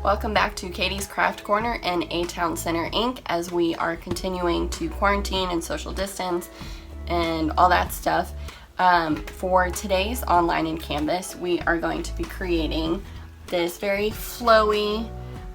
Welcome back to Katie's Craft Corner and A-Town Center Inc. as we are continuing to quarantine and social distance and all that stuff. For today's online in Canvas, we are going to be creating this very flowy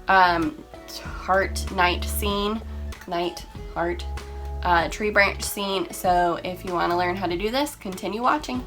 heart night scene, tree branch scene. So if you want to learn how to do this, continue watching.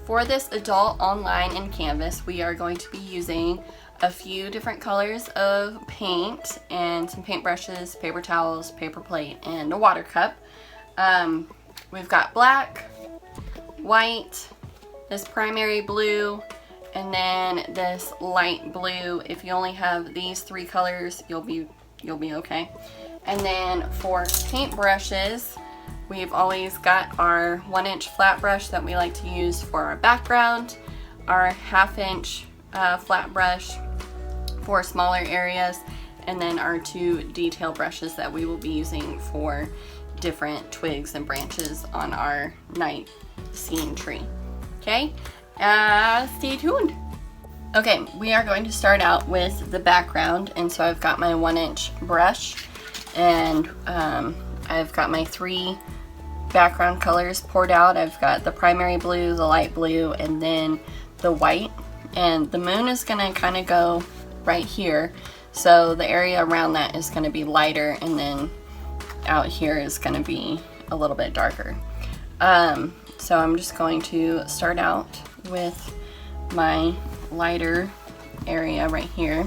For this adult online in Canvas, we are going to be using a few different colors of paint and some paintbrushes, paper towels, paper plate, and a water cup. We've got black, white, this primary blue, and then this light blue. If you only have these three colors, you'll be okay. And then for paintbrushes, we've always got our 1-inch flat brush that we like to use for our background, our 1/2-inch flat brush for smaller areas, and then our 2 detail brushes that we will be using for different twigs and branches on our night scene tree. Okay, stay tuned. Okay, we are going to start out with the background, and so I've got my 1-inch brush, and I've got my 3 background colors poured out. I've got the primary blue, the light blue, and then the white. And the moon is gonna kind of go right here, so the area around that is gonna be lighter, and then out here is gonna be a little bit darker. So I'm just going to start out with my lighter area right here,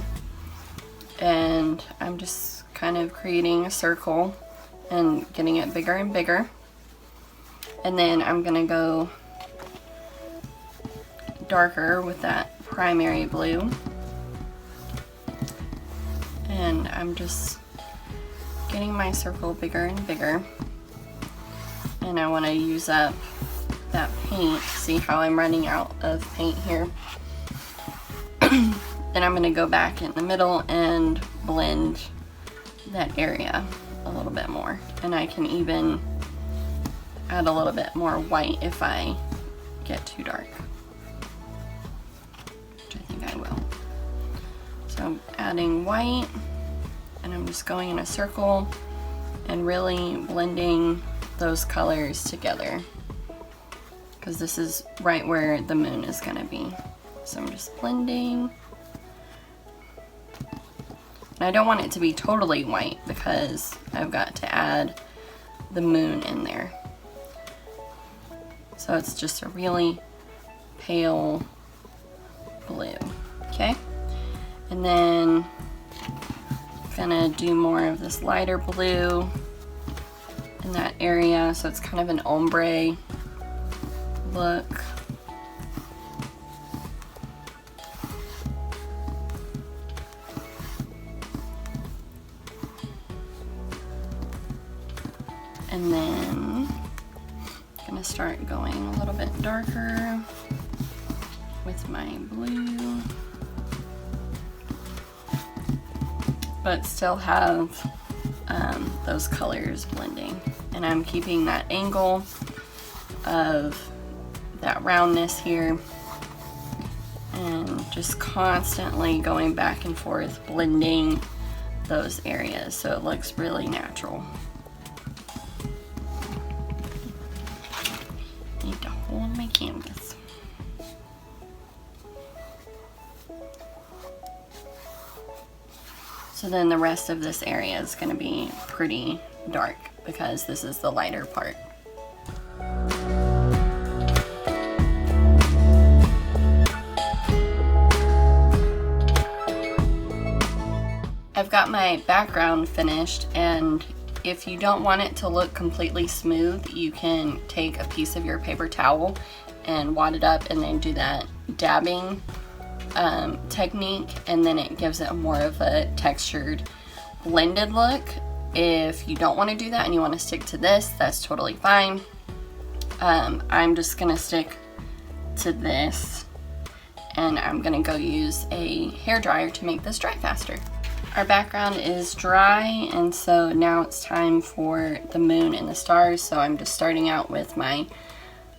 and I'm just kind of creating a circle and getting it bigger and bigger. And then I'm gonna go darker with that primary blue, and I'm just getting my circle bigger and bigger. And I want to use up that paint. See how I'm running out of paint here. Then I'm gonna go back in the middle and blend that area a little bit more, and I can even add a little bit more white if I get too dark, which I think I will. So I'm adding white, and I'm just going in a circle and really blending those colors together, because this is right where the moon is going to be. So I'm just blending. And I don't want it to be totally white because I've got to add the moon in there. So it's just a really pale blue, okay? And then I'm gonna do more of this lighter blue in that area, so it's kind of an ombre look. And then I'm gonna start going a little bit darker with my blue, but still have those colors blending. And I'm keeping that angle of that roundness here, and just constantly going back and forth blending those areas so it looks really natural. Need to hold my canvas. So then the rest of this area is going to be pretty dark because this is the lighter part. I've got my background finished, and if you don't want it to look completely smooth, you can take a piece of your paper towel and wad it up and then do that dabbing technique, and then it gives it more of a textured, blended look. If you don't want to do that and you want to stick to this, that's totally fine. I'm just gonna stick to this, and I'm gonna go use a hairdryer to make this dry faster. Our background is dry, and so now it's time for the moon and the stars. So I'm just starting out with my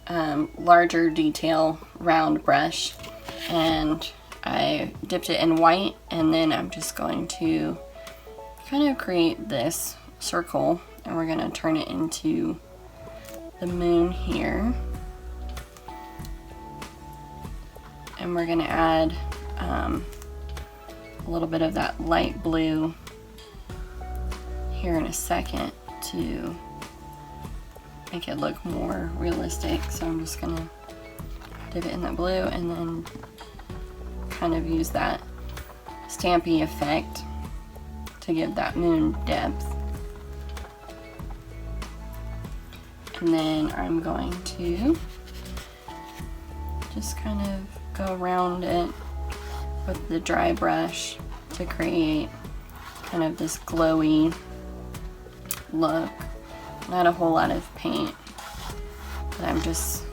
larger detail round brush, and I dipped it in white, and then I'm just going to kind of create this circle, and we're going to turn it into the moon here. And we're going to add a little bit of that light blue here in a second to make it look more realistic. So I'm just going to dip it in that blue and then kind of use that stampy effect to give that moon depth. And then I'm going to just kind of go around it with the dry brush to create kind of this glowy look. Not a whole lot of paint, but I'm just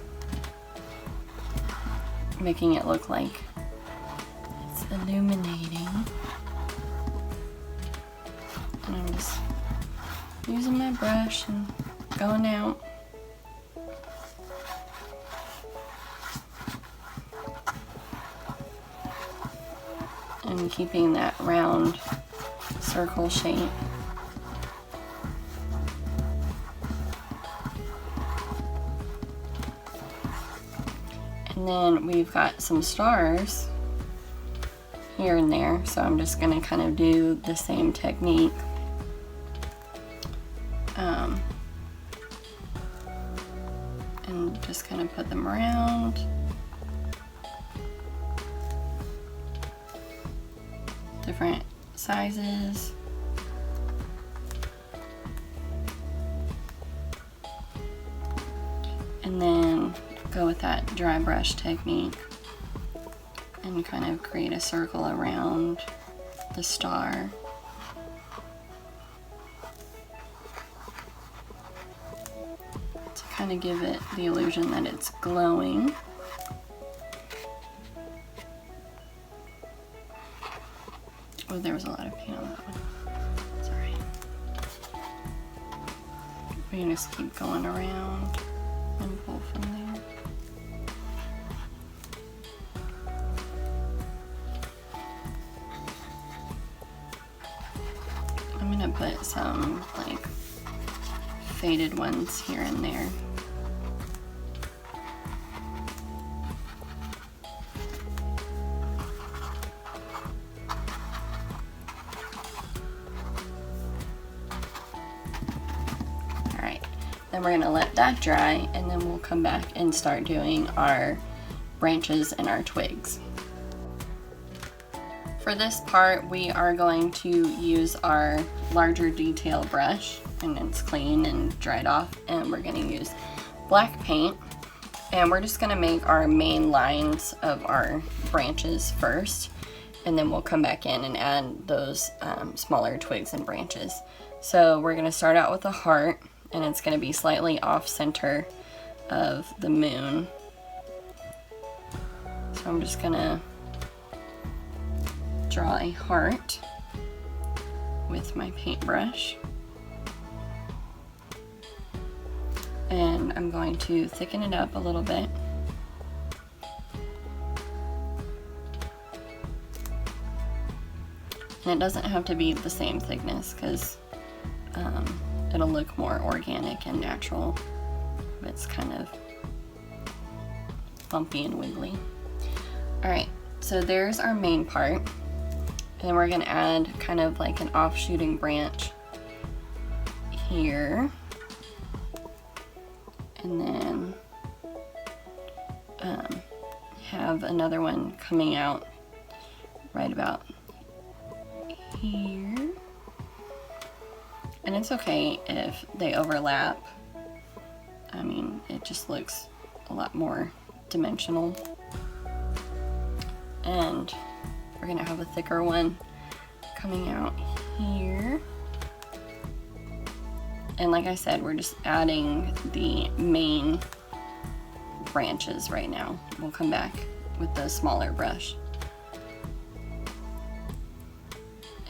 making it look like it's illuminating. And I'm just using my brush and going out. And keeping that round circle shape. And then we've got some stars here and there, so I'm just going to kind of do the same technique. And just kind of put them around. Different sizes. And then go with that dry brush technique and kind of create a circle around the star. To kind of give it the illusion that it's glowing. Oh, there was a lot of paint on that one. Sorry. We can just keep going around and pull from there. I'm gonna put some like faded ones here and there. Then we're gonna let that dry, and then we'll come back and start doing our branches and our twigs. For this part, we are going to use our larger detail brush, and it's clean and dried off, and we're gonna use black paint, and we're just gonna make our main lines of our branches first, and then we'll come back in and add those smaller twigs and branches. So we're gonna start out with a heart, and it's going to be slightly off center of the moon. So I'm just going to draw a heart with my paintbrush. And I'm going to thicken it up a little bit. And it doesn't have to be the same thickness because it'll look more organic and natural if it's kind of bumpy and wiggly. Alright, so there's our main part. And then we're going to add kind of like an offshooting branch here. And then have another one coming out right about here. And it's okay if they overlap. I mean, it just looks a lot more dimensional. And we're gonna have a thicker one coming out here. And like I said, we're just adding the main branches right now. We'll come back with the smaller brush.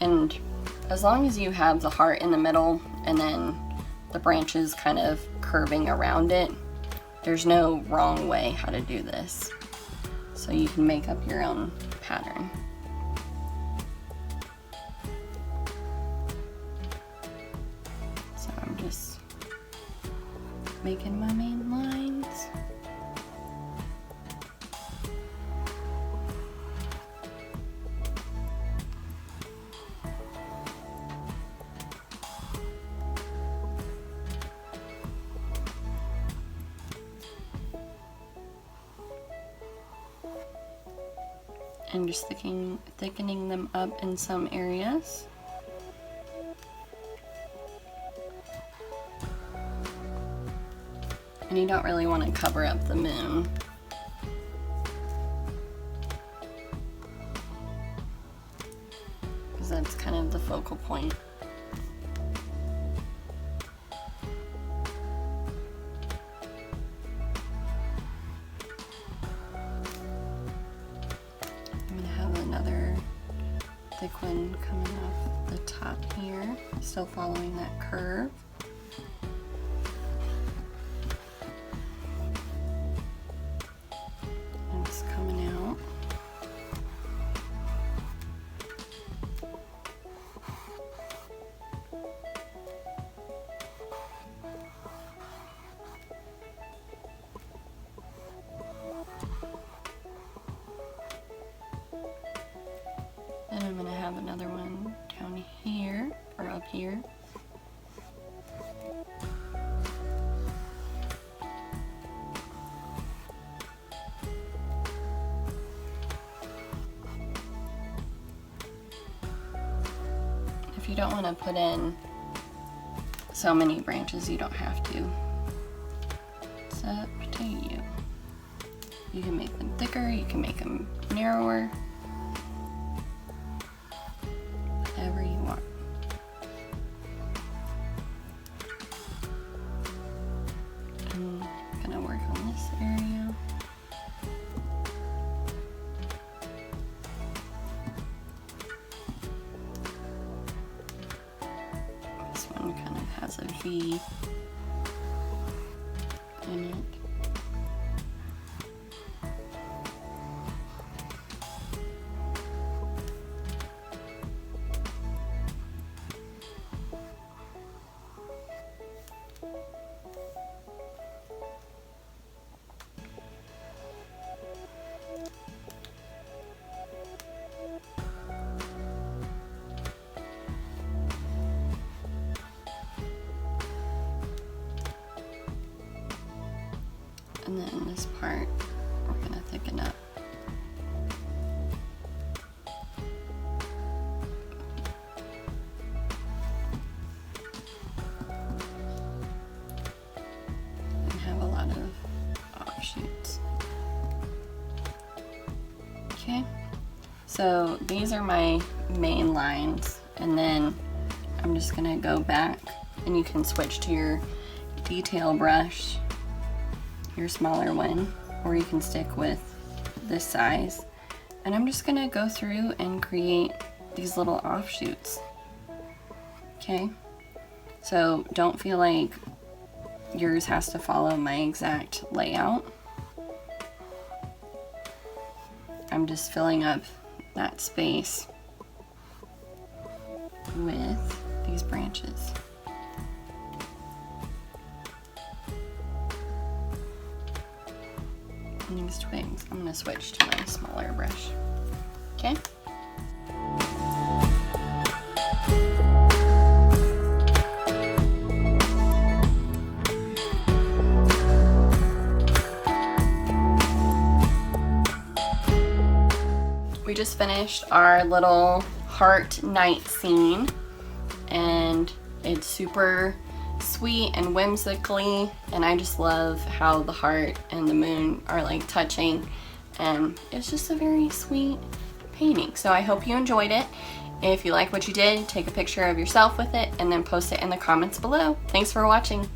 And as long as you have the heart in the middle and then the branches kind of curving around it, there's no wrong way how to do this. So you can make up your own pattern. So I'm just making my main lines. And just thickening them up in some areas. And you don't really want to cover up the moon. Because that's kind of the focal point. Thick one coming off the top here, still following that curve. And it's coming out. And I'm going to have another one down here, or up here. If you don't want to put in so many branches, you don't have to. It's up to you. You can make them thicker, you can make them narrower. Whatever you want. I'm gonna work on this area. This one kind of has a V in it. And then this part, we're gonna thicken up. And have a lot of offshoots. Okay, so these are my main lines, and then I'm just gonna go back, and you can switch to your detail brush, your smaller one, or you can stick with this size. And I'm just gonna go through and create these little offshoots. Okay, so don't feel like yours has to follow my exact layout. I'm just filling up that space with these branches. And these twigs, I'm going to switch to my smaller brush. Okay? We just finished our little heart night scene, and it's super sweet and whimsically, and I just love how the heart and the moon are like touching, and it's just a very sweet painting. So I hope you enjoyed it. If you like what you did, take a picture of yourself with it and then post it in the comments below. Thanks for watching.